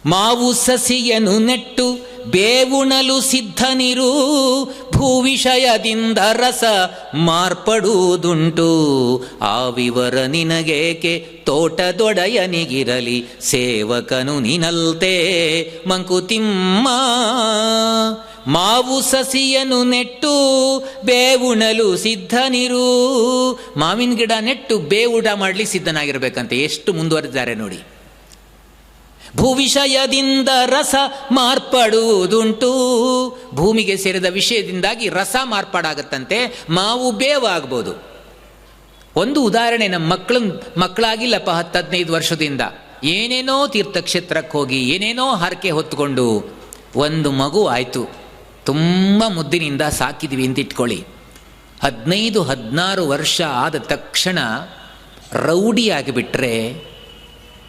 ಮಾವು ಸಸಿಯನು ನೆಟ್ಟು ಬೇವುಣಲು ಸಿದ್ಧನಿರು, ಭೂವಿಷಯದಿಂದ ರಸ ಮಾರ್ಪಡುವುದುಂಟು. ಆ ವಿವರ ನಿನಗೇಕೆ ತೋಟದೊಡೆಯನಿಗಿರಲಿ, ಸೇವಕನು ನಿನಲ್ತೆ ಮಂಕುತಿಮ್ಮ. ಮಾವು ಸಸಿಯನು ನೆಟ್ಟು ಬೇವುಣಲು ಸಿದ್ಧನಿರು. ಮಾವಿನ ಗಿಡ ನೆಟ್ಟು ಬೇವುಡ ಮಾಡಲಿಕ್ಕೆ ಸಿದ್ಧನಾಗಿರ್ಬೇಕಂತೆ. ಎಷ್ಟು ಮುಂದುವರೆದಿದ್ದಾರೆ ನೋಡಿ. ಭೂವಿಷಯದಿಂದ ರಸ ಮಾರ್ಪಡುವುದುಂಟು. ಭೂಮಿಗೆ ಸೇರಿದ ವಿಷಯದಿಂದಾಗಿ ರಸ ಮಾರ್ಪಾಡಾಗತ್ತಂತೆ. ಮಾವು ಬೇವಾಗ್ಬೋದು. ಒಂದು ಉದಾಹರಣೆ, ನಮ್ಮ ಮಕ್ಕಳಾಗಿಲ್ಲಪ್ಪ 10-15 ವರ್ಷದಿಂದ ಏನೇನೋ ತೀರ್ಥಕ್ಷೇತ್ರಕ್ಕೆ ಹೋಗಿ ಏನೇನೋ ಹರಕೆ ಹೊತ್ತುಕೊಂಡು ಒಂದು ಮಗು ಆಯಿತು, ತುಂಬ ಮುದ್ದಿನಿಂದ ಸಾಕಿದ್ವಿ ಅಂತ ಇಟ್ಕೊಳ್ಳಿ. 15-16 ವರ್ಷ ಆದ ತಕ್ಷಣ ರೌಡಿ ಆಗಿಬಿಟ್ರೆ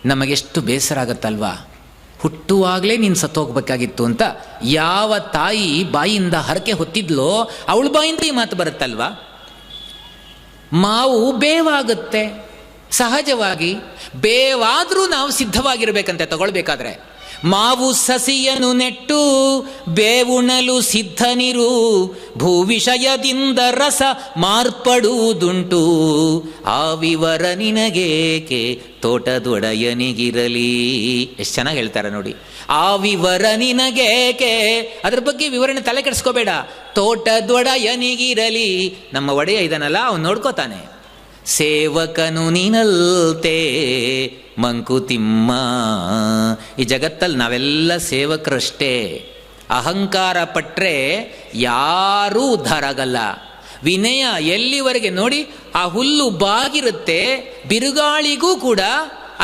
ನಮಗೆಷ್ಟು ಬೇಸರ ಆಗತ್ತಲ್ವಾ. ಹುಟ್ಟುವಾಗಲೇ ನೀನು ಸತ್ತೋಗ್ಬೇಕಾಗಿತ್ತು ಅಂತ ಯಾವ ತಾಯಿ ಬಾಯಿಂದ ಹರಕೆ ಹೊತ್ತಿದ್ಲೋ ಅವಳ ಬಾಯಿಂದ ಈ ಮಾತು ಬರುತ್ತಲ್ವಾ. ಮಾವು ಬೇವಾಗುತ್ತೆ ಸಹಜವಾಗಿ. ಬೇವಾದರೂ ನಾವು ಸಿದ್ಧವಾಗಿರ್ಬೇಕಂತೆ ತಗೊಳ್ಬೇಕಾದ್ರೆ. ಮಾವು ಸಸಿಯನು ನೆಟ್ಟು ಬೇವುಣಲು ಸಿದ್ಧನಿರು, ಭೂವಿಷಯದಿಂದ ರಸ ಮಾರ್ಪಡುವುದುಂಟು. ಆ ವಿವರ ನಿನಗೇಕೆ ತೋಟದೊಡೆಯನಿಗಿರಲಿ. ಎಷ್ಟು ಚೆನ್ನಾಗಿ ಹೇಳ್ತಾರೆ ನೋಡಿ. ಆ ವಿವರ ನಿನಗೇಕೆ, ಅದ್ರ ಬಗ್ಗೆ ವಿವರಣೆ ತಲೆ ಕೆಡಿಸ್ಕೋಬೇಡ. ತೋಟದೊಡೆಯನಿಗಿರಲಿ, ನಮ್ಮ ಒಡೆಯ ಇದನ್ನಲ್ಲ ಅವನು ನೋಡ್ಕೋತಾನೆ. ಸೇವಕನು ನೀನಲ್ತೆ ಮಂಕುತಿಮ್ಮ. ಈ ಜಗತ್ತಲ್ಲಿ ನಾವೆಲ್ಲ ಸೇವಕರಷ್ಟೇ. ಅಹಂಕಾರ ಪಟ್ಟರೆ ಯಾರೂ ಉದ್ಧಾರ ಆಗಲ್ಲ. ವಿನಯ ಎಲ್ಲಿವರೆಗೆ ನೋಡಿ, ಆ ಹುಲ್ಲು ಬಾಗಿರುತ್ತೆ, ಬಿರುಗಾಳಿಗೂ ಕೂಡ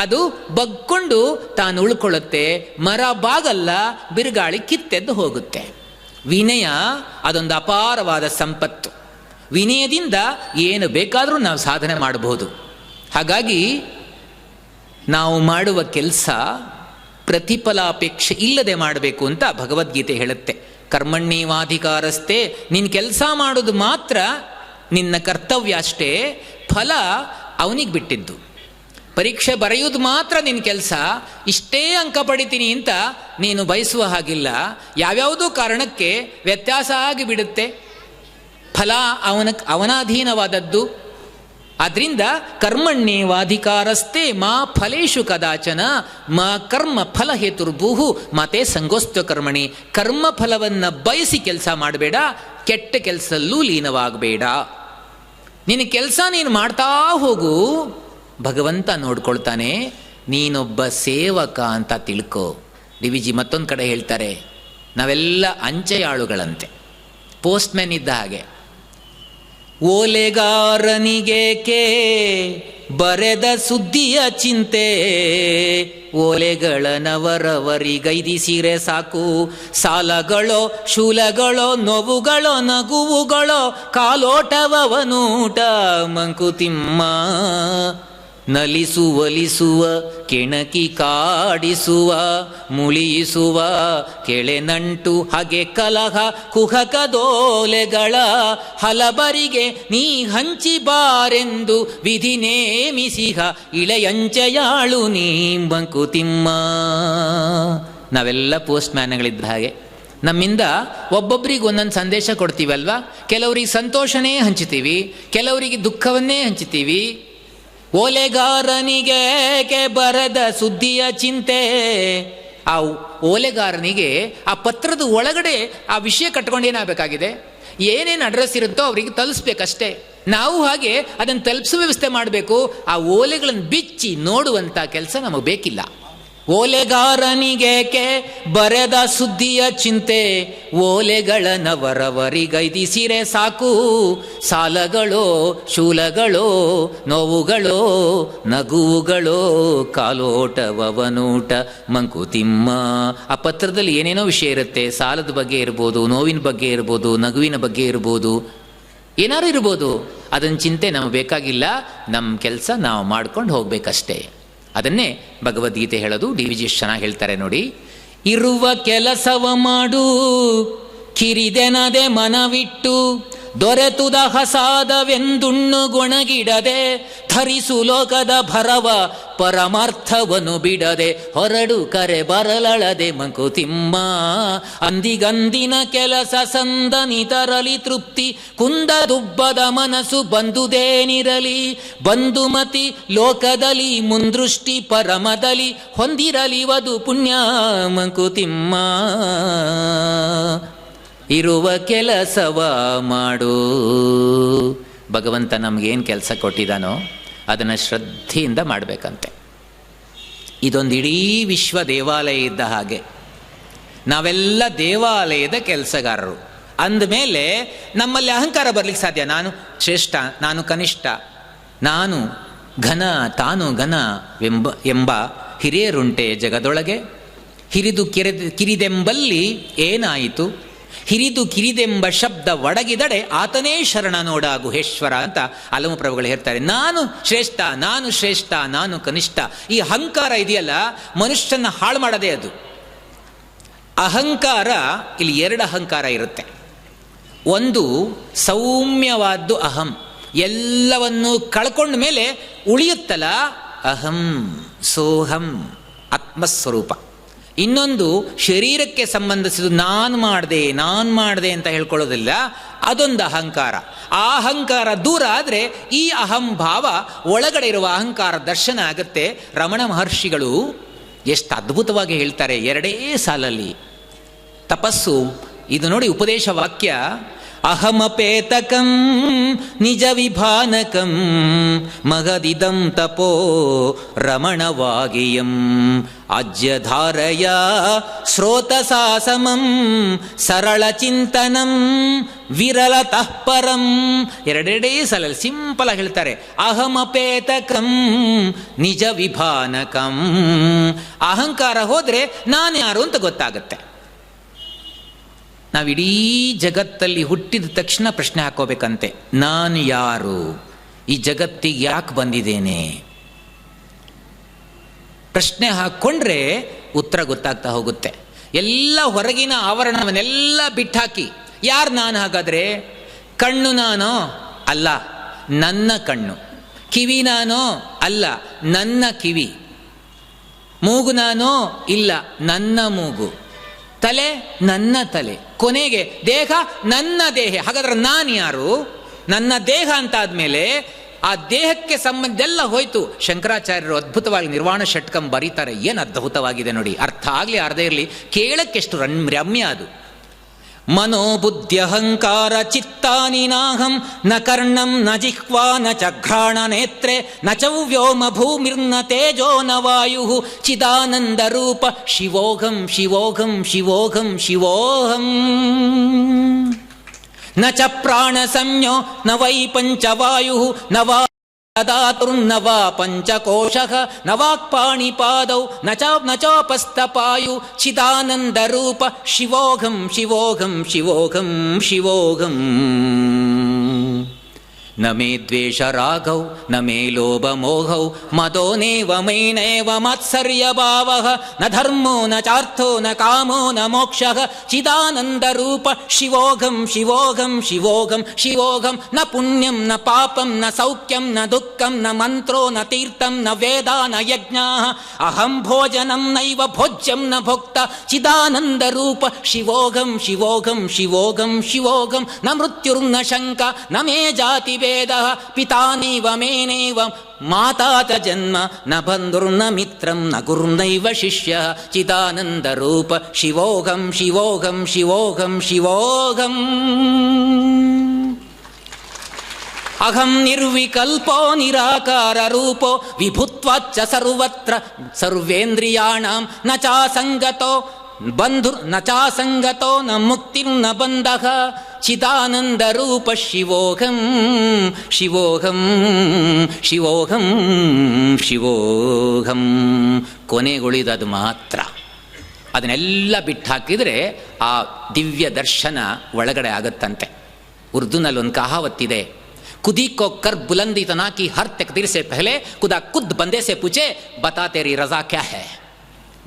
ಅದು ಬಗ್ಕೊಂಡು ತಾನು ಉಳ್ಕೊಳ್ಳುತ್ತೆ. ಮರ ಬಾಗಲ್ಲ, ಬಿರುಗಾಳಿ ಕಿತ್ತೆದ್ದು ಹೋಗುತ್ತೆ. ವಿನಯ ಅದೊಂದು ಅಪಾರವಾದ ಸಂಪತ್ತು. ವಿನಯದಿಂದ ಏನು ಬೇಕಾದರೂ ನಾವು ಸಾಧನೆ ಮಾಡಬಹುದು. ಹಾಗಾಗಿ ನಾವು ಮಾಡುವ ಕೆಲಸ ಪ್ರತಿಫಲಾಪೇಕ್ಷೆ ಇಲ್ಲದೆ ಮಾಡಬೇಕು ಅಂತ ಭಗವದ್ಗೀತೆ ಹೇಳುತ್ತೆ. ಕರ್ಮಣ್ಯೇವಾಧಿಕಾರಸ್ಥೆ, ನಿನ್ನ ಕೆಲಸ ಮಾಡೋದು ಮಾತ್ರ ನಿನ್ನ ಕರ್ತವ್ಯ ಅಷ್ಟೇ, ಫಲ ಅವನಿಗೆ ಬಿಟ್ಟಿದ್ದು. ಪರೀಕ್ಷೆ ಬರೆಯೋದು ಮಾತ್ರ ನಿನ್ನ ಕೆಲಸ, ಇಷ್ಟೇ ಅಂಕ ಪಡಿತೀನಿ ಅಂತ ನೀನು ಬಯಸುವ ಹಾಗಿಲ್ಲ. ಯಾವ್ಯಾವುದೋ ಕಾರಣಕ್ಕೆ ವ್ಯತ್ಯಾಸ ಆಗಿಬಿಡುತ್ತೆ. ಫಲ ಅವನಾಧೀನವಾದದ್ದು. ಆದ್ರಿಂದ ಕರ್ಮಣ್ಯೇವಾಧಿಕಾರಸ್ಥೆ ಮಾ ಫಲೇಶು ಕದಾಚನ ಮಾ ಕರ್ಮ ಫಲ ಹೇತುರ್ಭೂಹು ಮಾತೆ ಸಂಗೋಸ್ತ್ವ ಕರ್ಮಣಿ. ಕರ್ಮ ಫಲವನ್ನು ಬಯಸಿ ಕೆಲಸ ಮಾಡಬೇಡ, ಕೆಟ್ಟ ಕೆಲಸಲ್ಲೂ ಲೀನವಾಗಬೇಡ. ನಿನ್ನ ಕೆಲಸ ನೀನು ಮಾಡ್ತಾ ಹೋಗು, ಭಗವಂತ ನೋಡ್ಕೊಳ್ತಾನೆ. ನೀನೊಬ್ಬ ಸೇವಕ ಅಂತ ತಿಳ್ಕೊ. ಡಿ ವಿ ಜಿ ಮತ್ತೊಂದು ಕಡೆ ಹೇಳ್ತಾರೆ, ನಾವೆಲ್ಲ ಅಂಚೆಯಾಳುಗಳಂತೆ, ಪೋಸ್ಟ್ಮ್ಯಾನ್ ಇದ್ದ ಹಾಗೆ. ಓಲೆಗಾರನಿಗೇಕೆ ಬರೆದ ಸುದ್ದಿಯ ಚಿಂತೆ, ಓಲೆಗಳನವರವರಿಗೈದಿಸಿರೆ ಸಾಕು. ಸಾಲಗಳೋ ಶೂಲಗಳೋ ನೋವುಗಳೋ ನಗುವುಗಳೋ ಕಾಲೋಟವನೂಟ ಮಂಕುತಿಮ್ಮ. ನಲಿಸುವಲಿಸುವ ಕೆಣಕಿ ಕಾಡಿಸುವ ಮುಳಿಸುವ ಕೆಳೆ ನಂಟು ಹಾಗೆ ಕಲಹ ಕುಹಕದೋಲೆಗಳ ಹಲಬರಿಗೆ ನೀ ಹಂಚಿ ಬಾರೆಂದು ವಿಧಿ ನೇಮಿಸಿಹ ಇಳೆಯಂಚೆಯಾಳು ನೀ ಮಂಕುತಿಮ್ಮ. ನಾವೆಲ್ಲ ಪೋಸ್ಟ್ ಮ್ಯಾನ್ಗಳಿದ್ದ ಹಾಗೆ. ನಮ್ಮಿಂದ ಒಬ್ಬೊಬ್ಬರಿಗೆ ಒಂದೊಂದು ಸಂದೇಶ ಕೊಡ್ತೀವಲ್ವಾ. ಕೆಲವರಿಗೆ ಸಂತೋಷನೇ ಹಂಚ್ತೀವಿ, ಕೆಲವರಿಗೆ ದುಃಖವನ್ನೇ ಹಂಚ್ತೀವಿ. ಓಲೆಗಾರನಿಗೆ ಬರದ ಸುದ್ದಿಯ ಚಿಂತೆ. ಆ ಓಲೆಗಾರನಿಗೆ ಆ ಪತ್ರದ ಒಳಗಡೆ ಆ ವಿಷಯ ಕಟ್ಕೊಂಡೇನಾಗಬೇಕಾಗಿದೆ, ಏನೇನು ಅಡ್ರೆಸ್ ಇರುತ್ತೋ ಅವರಿಗೆ ತಲುಪಿಸ್ಬೇಕಷ್ಟೇ. ನಾವು ಹಾಗೆ ಅದನ್ನು ತಲುಪಿಸುವ ವ್ಯವಸ್ಥೆ ಮಾಡಬೇಕು. ಆ ಓಲೆಗಳನ್ನು ಬಿಚ್ಚಿ ನೋಡುವಂಥ ಕೆಲಸ ನಮಗೆ ಬೇಕಿಲ್ಲ. ಓಲೆಗಾರನಿಗೇಕೆ ಬರೆದ ಸುದ್ದಿಯ ಚಿಂತೆ, ಓಲೆಗಳನವರವರಿಗೈದಿಸಿರೆ ಸಾಕು. ಸಾಲಗಳೋ ಶೂಲಗಳೋ ನೋವುಗಳೋ ನಗುವುಗಳೋ ಕಾಲೋಟವನೂಟ ಮಂಕುತಿಮ್ಮ. ಆ ಪತ್ರದಲ್ಲಿ ಏನೇನೋ ವಿಷಯ ಇರುತ್ತೆ. ಸಾಲದ ಬಗ್ಗೆ ಇರ್ಬೋದು, ನೋವಿನ ಬಗ್ಗೆ ಇರ್ಬೋದು, ನಗುವಿನ ಬಗ್ಗೆ ಇರ್ಬೋದು, ಏನಾರು ಇರ್ಬೋದು. ಅದನ್ನ ಚಿಂತೆ ನಮಗೆ ಬೇಕಾಗಿಲ್ಲ. ನಮ್ಮ ಕೆಲಸ ನಾವು ಮಾಡ್ಕೊಂಡು ಹೋಗ್ಬೇಕಷ್ಟೇ. ಅದನ್ನೇ ಭಗವದ್ಗೀತೆ ಹೇಳೋದು. ಡಿ ವಿ ಜಿ ಚೆನ್ನಾಗಿ ಹೇಳ್ತಾರೆ ನೋಡಿ. ಇರುವ ಕೆಲಸವ ಮಾಡು ಕಿರಿದೆನದೆ ಮನವಿಟ್ಟು, ದೊರೆತುದ ಹಸಾದವೆಂದುಣ್ಣು ಗೊಣಗಿಡದೆ ಧರಿಸು ಲೋಕದ ಭರವ ಪರಮಾರ್ಥವನು ಬಿಡದೆ ಹೊರಡು ಕರೆ ಬರಲಳದೆ ಮಂಕುತಿಮ್ಮ. ಅಂದಿಗಂದಿನ ಕೆಲಸ ಸಂದನಿತರಲಿ ತೃಪ್ತಿ ಕುಂದದುಬ್ಬದ ಮನಸ್ಸು ಬಂದುದೇನಿರಲಿ ಬಂಧುಮತಿ ಲೋಕದಲ್ಲಿ ಮುಂದೃಷ್ಟಿ ಪರಮದಲ್ಲಿ ಹೊಂದಿರಲಿ ವಧು ಪುಣ್ಯ ಮಂಕುತಿಮ್ಮ. ಇರುವ ಕೆಲಸವ ಮಾಡು. ಭಗವಂತ ನಮಗೇನು ಕೆಲಸ ಕೊಟ್ಟಿದ್ದಾನೋ ಅದನ್ನು ಶ್ರದ್ಧೆಯಿಂದ ಮಾಡಬೇಕಂತೆ. ಇದೊಂದು ಇಡೀ ವಿಶ್ವ ದೇವಾಲಯ ಇದ್ದ ಹಾಗೆ. ನಾವೆಲ್ಲ ದೇವಾಲಯದ ಕೆಲಸಗಾರರು ಅಂದಮೇಲೆ ನಮ್ಮಲ್ಲಿ ಅಹಂಕಾರ ಬರಲಿಕ್ಕೆ ಸಾಧ್ಯ. ನಾನು ಶ್ರೇಷ್ಠ, ನಾನು ಕನಿಷ್ಠ, ನಾನು ಘನ, ತಾನು ಘನ ಎಂಬ ಹಿರಿಯರುಂಟೆ ಜಗದೊಳಗೆ. ಹಿರಿದು ಕಿರಿದೆಂಬಲ್ಲಿ ಏನಾಯಿತು, ಹಿರಿದು ಕಿರಿದೆಂಬ ಶಬ್ದ ಒಡಗಿದಡೆ ಆತನೇ ಶರಣ ನೋಡ ಗುಹೇಶ್ವರ ಅಂತ ಅಲಮು ಪ್ರಭುಗಳು ಹೇಳ್ತಾರೆ. ನಾನು ಶ್ರೇಷ್ಠ, ನಾನು ಶ್ರೇಷ್ಠ, ನಾನು ಕನಿಷ್ಠ, ಈ ಅಹಂಕಾರ ಇದೆಯಲ್ಲ ಮನುಷ್ಯನ ಹಾಳು ಮಾಡದೇ. ಅದು ಅಹಂಕಾರ, ಇಲ್ಲಿ ಎರಡು ಅಹಂಕಾರ ಇರುತ್ತೆ. ಒಂದು ಸೌಮ್ಯವಾದ್ದು ಅಹಂ, ಎಲ್ಲವನ್ನೂ ಕಳ್ಕೊಂಡ ಮೇಲೆ ಉಳಿಯುತ್ತಲ್ಲ ಅಹಂ ಸೋಹಂ ಆತ್ಮಸ್ವರೂಪ. ಇನ್ನೊಂದು ಶರೀರಕ್ಕೆ ಸಂಬಂಧಿಸಿದ ನಾನು ಮಾಡಿದೆ ಅಂತ ಹೇಳ್ಕೊಳ್ಳೋದಿಲ್ಲ, ಅದೊಂದು ಅಹಂಕಾರ. ಆ ಅಹಂಕಾರ ದೂರ ಆದರೆ ಈ ಅಹಂಭಾವ ಒಳಗಡೆ ಇರುವ ಅಹಂಕಾರ ದರ್ಶನ ಆಗುತ್ತೆ. ರಮಣ ಮಹರ್ಷಿಗಳು ಎಷ್ಟು ಅದ್ಭುತವಾಗಿ ಹೇಳ್ತಾರೆ ಎರಡೇ ಸಾಲಲ್ಲಿ ತಪಸ್ಸು. ಇದು ನೋಡಿ ಉಪದೇಶ ವಾಕ್ಯ. ಅಹಮಪೇತಕಂ ನಿಜ ವಿಭಾನಕಂ ಮಗದಿದಂ ತಪೋ ರಮಣವಾಗಿಯಂ ಅಜ್ಯಧಾರಯ ಶ್ರೋತಸಾಸಮಂ ಸರಳ ಚಿಂತನಂ ವಿರಲತಃ ಪರಂ. ಎರಡೆರಡೇ ಸಲ ಸಿಂಪಲ್ ಆಗಿ ಹೇಳ್ತಾರೆ. ಅಹಮಪೇತಕಂ ನಿಜ ವಿಭಾನಕಂ. ಅಹಂಕಾರ ಹೋದರೆ ನಾನು ಯಾರು ಅಂತ ಗೊತ್ತಾಗುತ್ತೆ. ನಾವಿಡೀ ಜಗತ್ತಲ್ಲಿ ಹುಟ್ಟಿದ ತಕ್ಷಣ ಪ್ರಶ್ನೆ ಹಾಕೋಬೇಕಂತೆ, ನಾನು ಯಾರು, ಈ ಜಗತ್ತಿಗೆ ಯಾಕೆ ಬಂದಿದ್ದೇನೆ? ಪ್ರಶ್ನೆ ಹಾಕ್ಕೊಂಡ್ರೆ ಉತ್ತರ ಗೊತ್ತಾಗ್ತಾ ಹೋಗುತ್ತೆ. ಎಲ್ಲ ಹೊರಗಿನ ಆವರಣವನ್ನೆಲ್ಲ ಬಿಟ್ಟಾಕಿ ಯಾರು ನಾನು ಹಾಗಾದರೆ? ಕಣ್ಣು ನಾನೋ? ಅಲ್ಲ, ನನ್ನ ಕಣ್ಣು. ಕಿವಿ ನಾನೋ? ಅಲ್ಲ, ನನ್ನ ಕಿವಿ. ಮೂಗು ನಾನೋ? ಇಲ್ಲ, ನನ್ನ ಮೂಗು. ತಲೆ? ನನ್ನ ತಲೆ. ಕೊನೆಗೆ ದೇಹ? ನನ್ನ ದೇಹ. ಹಾಗಾದ್ರೆ ನಾನು ಯಾರು? ನನ್ನ ದೇಹ ಅಂತಾದ್ಮೇಲೆ ಆ ದೇಹಕ್ಕೆ ಸಂಬಂಧ ಹೋಯ್ತು. ಶಂಕರಾಚಾರ್ಯರು ಅದ್ಭುತವಾಗಿ ನಿರ್ವಾಣ ಷಟ್ಕಂ ಬರೀತಾರೆ. ಏನು ಅದ್ಭುತವಾಗಿದೆ ನೋಡಿ. ಅರ್ಥ ಆಗಲಿ ಅರ್ಧ ಇರಲಿ, ಕೇಳಕ್ಕೆಷ್ಟು ರಮ್ಯ ಅದು. ಮನೋಬುದ್ಧ್ಯಹಂಕಾರ ಚಿತ್ತಾನಿ ನಾಹಂ ನ ಕರ್ಣಂ ನ ಜಿಹ್ವಾ ನ ಚಘ್ರಾಣ ನೇತ್ರೆ ನ ಚವ್ಯೋಮ ಭೂಮಿರ್ನ ತೇಜೋ ನ ವಾಯು ಚಿದಾನಂದ ರೂಪ ಶಿವೋಹಂ ಶಿವೋಹಂ ಶಿವೋಹಂ ಶಿವೋಹಂ. ನ ಚ ಪ್ರಾಣ ಸಂಜ್ಞೋ ನ ವೈ ಪಂಚವಾಯು ನ ವಾ ದಾತುರ್ನ ವಾ ಪಂಚಕೋಶಃ ನ ವಾಕ್ಪಾಣಿಪಾದೌ ನ ಚೋಪಸ್ಥಪಾಯು ಚಿದಾನಂದ ರೂಪ ಶಿವೋಹಂ ಶಿವೋಹಂ ಶಿವೋಹಂ ಶಿವೋಹಂ. ನ ಮೇ ದ್ವೇಷ ರಾಗೌ ನ ಮೇ ಲೋಭ ಮೋಹೌ ಮದೋನೇವ ಮೈನೇವ ಮಾತ್ಸರ್ಯ ಭಾವಃ ನ ಧರ್ಮೋ ನ ಚಾರ್ಥೋ ನ ಕಾಮೋ ನ ಮೋಕ್ಷಃ ಚಿದಾನಂದ ರೂಪ ಶಿವೋಹಂ ಶಿವೋಹಂ ಶಿವೋಹಂ ಶಿವೋಹಂ. ನ ಪುಣ್ಯಂ ನ ಪಾಪಂ ನ ಸೌಖ್ಯಂ ನ ದುಃಖಂ ನ ಮಂತ್ರೋ ನ ತೀರ್ಥಂ ನ ವೇದ ನ ಯಜ್ಞಾಃ ಅಹಂ ಭೋಜನಂ ನೈವ ಭೋಜ್ಯಂ ನ ಭೋಕ್ತ ಚಿದಾನಂದ ರೂಪ ಶಿವೋಹಂ ಶಿವೋಹಂ ಶಿವೋಹಂ ಶಿವೋಹಂ. ನ ಮೃತ್ಯುರ್ನ ಶಂಕ ನ ಮೇ ಜಾತಿ ವೇದಃ ಪಿತಾನೈವ ಮೇನೈವ ಮಾತಾ ಚ ಜನ್ಮ ನ ಬಂಧುರ್ನ ಮಿತ್ರಂ ನ ಗುರುನೈವ ಶಿಷ್ಯಃ ಚಿದಾನಂದ ರೂಪ ಶಿವೋಹಂ ಶಿವೋಹಂ ಶಿವೋಹಂ ಶಿವೋಹಂ. ಅಹಂ ನಿರ್ವಿಕಲ್ಪೋ ನಿರಾಕಾರ ರೂಪೋ ವಿಭುತ್ವಾಚ್ಚ ಸರ್ವತ್ರ ಸರ್ವೇಂದ್ರಿಯಾಣಾಂ ನ ಚಾಸಂಗತೋ ಬಂಧುರ್ ನ ಚಾಸಂಗತೋ ನ ಮುಕ್ತಿರ್ನ ಬಂಧಃ ಚಿದಾನಂದ ರೂಪ ಶಿವೋಹಂ ಶಿವೋಹಂ ಶಿವೋಹಂ ಶಿವೋಹಂ. ಕೊನೆಗುಳಿದದು ಮಾತ್ರ. ಅದನ್ನೆಲ್ಲ ಬಿಟ್ಟು ಹಾಕಿದರೆ ಆ ದಿವ್ಯ ದರ್ಶನ ಒಳಗಡೆ ಆಗತ್ತಂತೆ. ಉರ್ದುನಲ್ಲಿ ಒಂದು ಕಹಾವತ್ತಿದೆ, खुदी को कर बुलंदी तना की हर तकदीर से पहले खुदा खुद बंदे से पूछे बता तेरी रजा क्या है.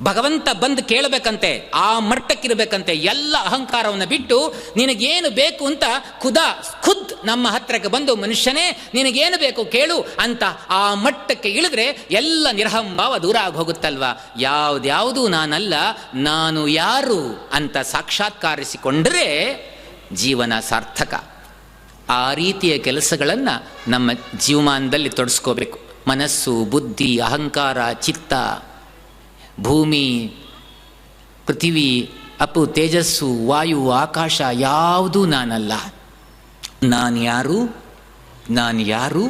ಭಗವಂತ ಬಂದು ಕೇಳಬೇಕಂತೆ, ಆ ಮಟ್ಟಕ್ಕಿರಬೇಕಂತೆ. ಎಲ್ಲ ಅಹಂಕಾರವನ್ನು ಬಿಟ್ಟು ನಿನಗೇನು ಬೇಕು ಅಂತ ಖುದ್ ನಮ್ಮ ಹತ್ರಕ್ಕೆ ಬಂದು, ಮನುಷ್ಯನೇ ನಿನಗೇನು ಬೇಕು ಕೇಳು ಅಂತ ಆ ಮಟ್ಟಕ್ಕೆ ಇಳಿದ್ರೆ ಎಲ್ಲ ನಿರಹಂಭಾವ ದೂರ ಆಗಿ ಹೋಗುತ್ತಲ್ವ. ಯಾವುದ್ಯಾವುದೂ ನಾನಲ್ಲ, ನಾನು ಯಾರು ಅಂತ ಸಾಕ್ಷಾತ್ಕಾರಿಸಿಕೊಂಡರೆ ಜೀವನ ಸಾರ್ಥಕ. ಆ ರೀತಿಯ ಕೆಲಸಗಳನ್ನು ನಮ್ಮ ಜೀವಮಾನದಲ್ಲಿ ತೊಡಸ್ಕೋಬೇಕು. ಮನಸ್ಸು, ಬುದ್ಧಿ, ಅಹಂಕಾರ, ಚಿತ್ತ, ಭೂಮಿ, ಪೃಥಿವಿ, ಅಪ್ಪು, ತೇಜಸ್ಸು, ವಾಯು, ಆಕಾಶ ಯಾವುದೂ ನಾನಲ್ಲ. ನಾನು ಯಾರು?